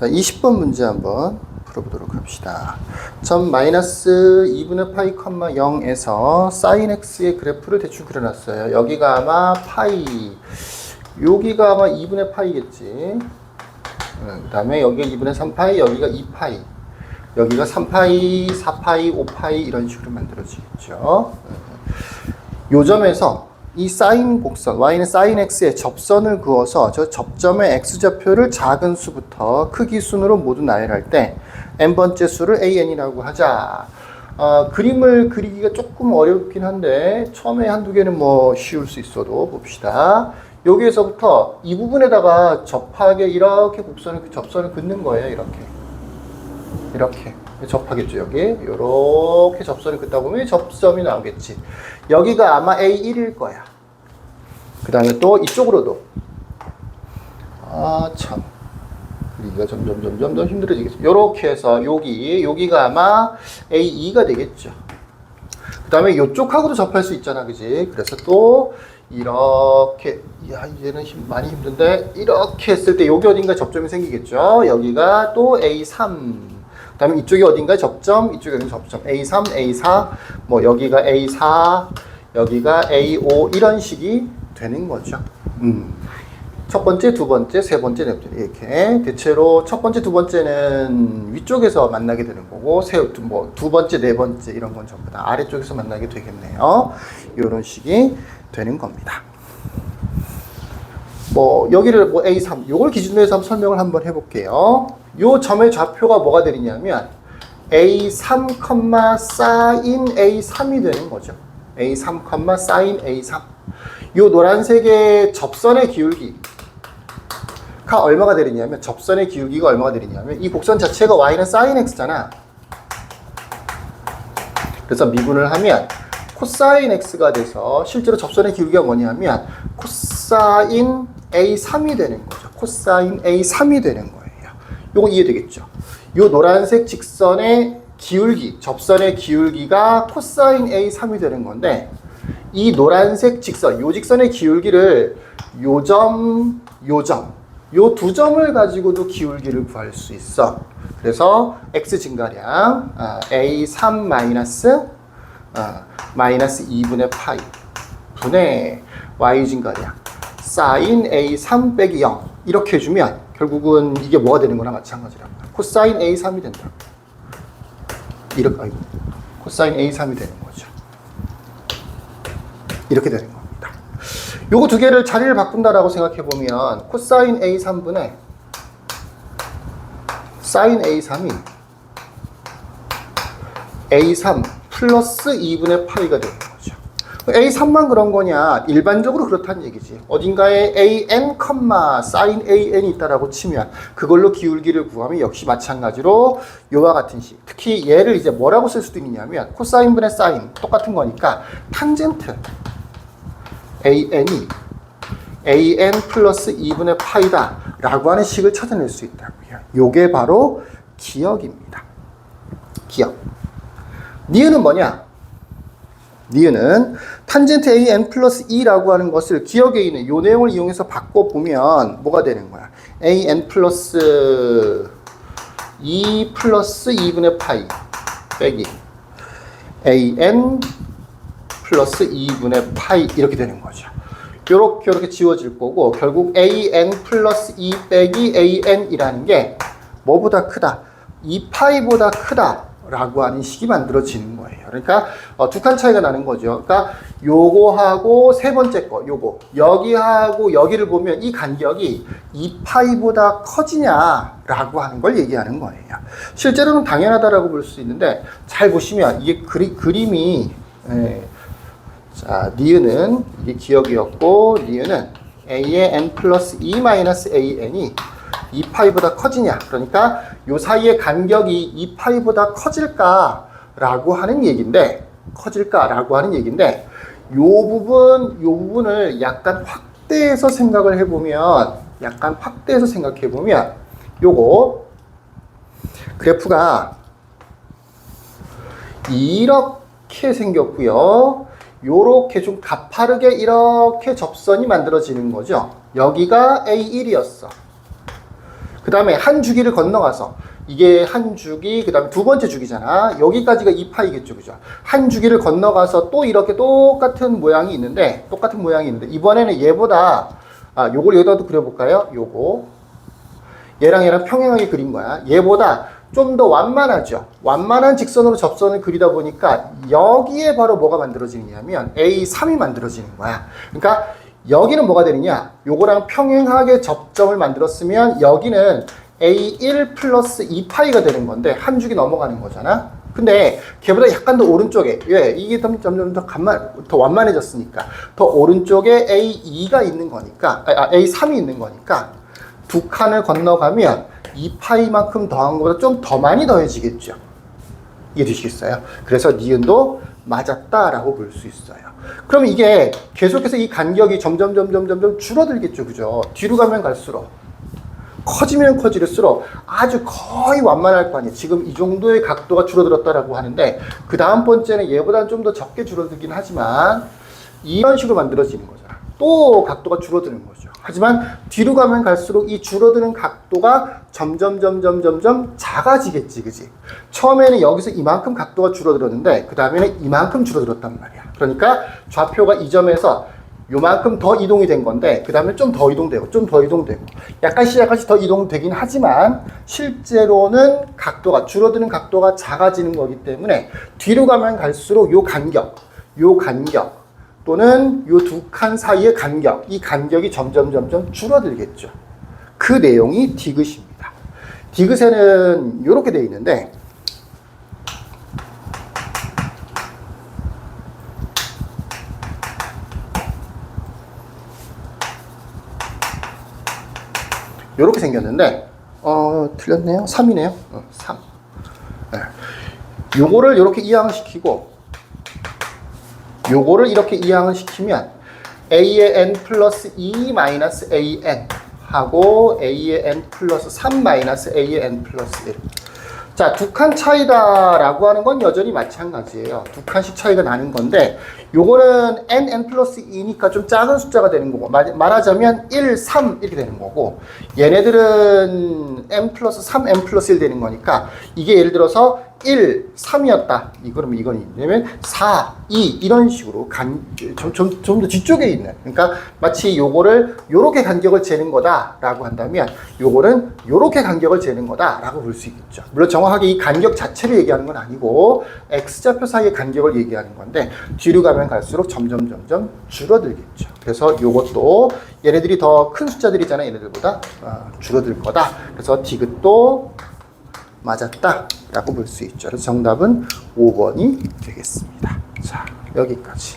자, 20번 문제 한번 풀어보도록 합시다. 점 마이너스 2분의 파이, 0에서 사인 x의 그래프를 대충 그려놨어요. 여기가 아마 파이, 여기가 아마 2분의 파이겠지. 그 다음에 여기가 2분의 3파이, 여기가 2파이, 여기가 3파이, 4파이, 5파이 이런 식으로 만들어지겠죠. 요 점에서 이 사인 곡선, y는 사인 x에 접선을 그어서 저 접점의 x좌표를 작은 수부터 크기 순으로 모두 나열할 때 n번째 수를 an이라고 하자. 그림을 그리기가 조금 어렵긴 한데 처음에 한두 개는 뭐 쉬울 수 있어도 봅시다. 여기에서부터 이 부분에다가 접하게 이렇게 접선을 긋는 거예요. 이렇게 접하겠죠. 여기 이렇게 접선을 긋다 보면 접점이 나오겠지. 여기가 아마 A1일 거야. 그 다음에 또 이쪽으로도 참 그리기가 점점 더 힘들어지겠죠. 이렇게 해서 여기가 아마 A2가 되겠죠. 그 다음에 이쪽하고도 접할 수 있잖아, 그지? 그래서 또 이렇게, 이제는 많이 힘든데 이렇게 했을 때 여기 어딘가 접점이 생기겠죠. 여기가 또 A3. 그 다음에 이쪽이 어딘가 접점, 이쪽이 어딘가 접점. A3, A4, 뭐 여기가 A4, 여기가 A5 이런 식이 되는 거죠. 첫 번째, 두 번째, 세 번째, 네 번째 이렇게 대체로 첫 번째, 두 번째는 위쪽에서 만나게 되는 거고 두 번째, 네 번째 이런 건 전부 다 아래쪽에서 만나게 되겠네요. 이런 식이 되는 겁니다. 여기를 A3 요걸 기준으로 해서 설명을 한번 해볼게요. 요 점의 좌표가 뭐가 되느냐면 A3, sin A3이 되는 거죠. A3, sin A3. 요 노란색의 접선의 기울기가 얼마가 되느냐면 접선의 기울기가 얼마가 되느냐면 이 곡선 자체가 y는 sin x잖아. 그래서 미분을 하면 코사인 x가 돼서 실제로 접선의 기울기가 뭐냐면 코사인 A3이 되는 거죠. 코사인 A3이 되는 거예요. 요거 이해되겠죠? 요 노란색 직선의 기울기, 접선의 기울기가 코사인 A3이 되는 건데 이 노란색 직선, 요 직선의 기울기를 요 점, 요 두 점을 가지고도 기울기를 구할 수 있어. 그래서 x 증가량 A3 마이너스 2분의 파이 분의 y 증가량 사인 A3 빼기 0 이렇게 해주면 결국은 이게 뭐가 되는 거나 마찬가지라고. 코사인 A3이 된다. 코사인 A3이 되는 거죠. 이렇게 되는 겁니다. 요거 두 개를 자리를 바꾼다라고 생각해 보면 코사인 A3분의 사인 A3이 A3 플러스 2분의 파이가 되는 거죠. A3만 그런 거냐? 일반적으로 그렇다는 얘기지. 어딘가에 AN, sin AN이 있다라고 치면 그걸로 기울기를 구하면 역시 마찬가지로 요와 같은 식. 특히 얘를 이제 뭐라고 쓸 수도 있냐면 코사인분의 사인 똑같은 거니까 탄젠트 AN이 AN 플러스 2분의 파이다 라고 하는 식을 찾아낼 수 있다고요. 요게 바로 기역입니다. 기역. 니은은 뭐냐? 니은은 탄젠트 AN 플러스 2라고 하는 것을 기역에 있는 요 내용을 이용해서 바꿔보면 뭐가 되는 거야? AN 플러스 2 플러스 2분의 파이 빼기 AN 플러스 2분의 파이 이렇게 되는 거죠. 요렇게 지워질 거고 결국 AN 플러스 2 빼기 AN이라는 게 뭐보다 크다? 2파이보다 크다 라고 하는 식이 만들어지는 거예요. 그러니까 두 칸 차이가 나는 거죠. 그러니까 요거하고 세 번째 거 요거 여기하고 여기를 보면 이 간격이 2파이보다 커지냐라고 하는 걸 얘기하는 거예요. 실제로는 당연하다라고 볼 수 있는데 잘 보시면 이게 그림이 자, 니은은 이게 기억이었고 니은은 a의 n 플러스 2 마이너스 an이 2파이보다 커지냐. 그러니까 요 사이의 간격이 2파이보다 커질까라고 하는 얘기인데 요 부분을 약간 확대해서 생각을 해보면 요거 그래프가 이렇게 생겼고요. 요렇게 좀 가파르게 이렇게 접선이 만들어지는 거죠. 여기가 A1이었어. 그 다음에 한 주기를 건너가서 이게 한 주기, 그 다음에 두 번째 주기잖아. 여기까지가 2파이겠죠, 그죠? 한 주기를 건너가서 또 이렇게 똑같은 모양이 있는데, 이번에는 얘보다, 요걸 여기다도 그려볼까요? 요거. 얘랑 평행하게 그린 거야. 얘보다 좀 더 완만하죠. 완만한 직선으로 접선을 그리다 보니까 여기에 바로 뭐가 만들어지느냐면 A3이 만들어지는 거야. 그러니까 여기는 뭐가 되느냐? 요거랑 평행하게 접점을 만들었으면 여기는 A1 플러스 2파이가 되는 건데 한 줄기 넘어가는 거잖아. 근데 걔보다 약간 더 오른쪽에, 왜? 이게 점점 더 완만해졌으니까 더 오른쪽에 A2가 있는 거니까, A3이 있는 거니까 두 칸을 건너가면 2파이만큼 더한 것보다 좀 더 많이 더해지겠죠. 이해되시겠어요? 그래서 니은도 맞았다라고 볼 수 있어요. 그럼 이게 계속해서 이 간격이 점점 줄어들겠죠, 그죠? 뒤로 가면 갈수록, 커지면 커질수록 아주 거의 완만할 거 아니에요. 지금 이 정도의 각도가 줄어들었다라고 하는데 그 다음 번째는 얘보다는 좀 더 적게 줄어들긴 하지만 이런 식으로 만들어지는 거잖아. 또 각도가 줄어드는 거죠. 하지만 뒤로 가면 갈수록 이 줄어드는 각도가 점점 작아지겠지, 그지? 처음에는 여기서 이만큼 각도가 줄어들었는데 그 다음에는 이만큼 줄어들었단 말이야. 그러니까 좌표가 이 점에서 요만큼 더 이동이 된 건데 그 다음에 좀 더 이동되고 약간씩 더 이동되긴 하지만 실제로는 줄어드는 각도가 작아지는 거기 때문에 뒤로 가면 갈수록 요 간격 또는 요 두 칸 사이의 간격, 이 간격이 점점 줄어들겠죠. 그 내용이 디귿입니다. 디귿에는 이렇게 되어 있는데 이렇게 생겼는데 틀렸네요. 3이네요. 3. 네. 요거를 이렇게 이항을 시키고 요거를 이렇게 이항을 시키면 a의 n 플러스 2 마이너스 an 하고 a의 n 플러스 3 마이너스 a의 n 플러스 1. 자, 두 칸 차이다라고 하는 건 여전히 마찬가지예요. 두 칸씩 차이가 나는 건데 요거는 n 플러스 2니까 좀 작은 숫자가 되는 거고 말하자면 1, 3 이렇게 되는 거고 얘네들은 n 플러스 3, n 플러스 1 되는 거니까 이게 예를 들어서 1, 3이었다. 그러면 이건 왜냐면 4, 2 이런 식으로 좀 더 뒤쪽에 있는, 그러니까 마치 요거를 요렇게 간격을 재는 거다라고 한다면 요거는 요렇게 간격을 재는 거다라고 볼 수 있겠죠. 물론 정확하게 이 간격 자체를 얘기하는 건 아니고 x좌표 사이의 간격을 얘기하는 건데 뒤로 가면 갈수록 점점 줄어들겠죠. 그래서 요것도 얘네들이 더 큰 숫자들이잖아요. 얘네들보다 줄어들 거다. 그래서 디귿도 맞았다 라고 볼 수 있죠. 그래서 정답은 5번이 되겠습니다. 자, 여기까지.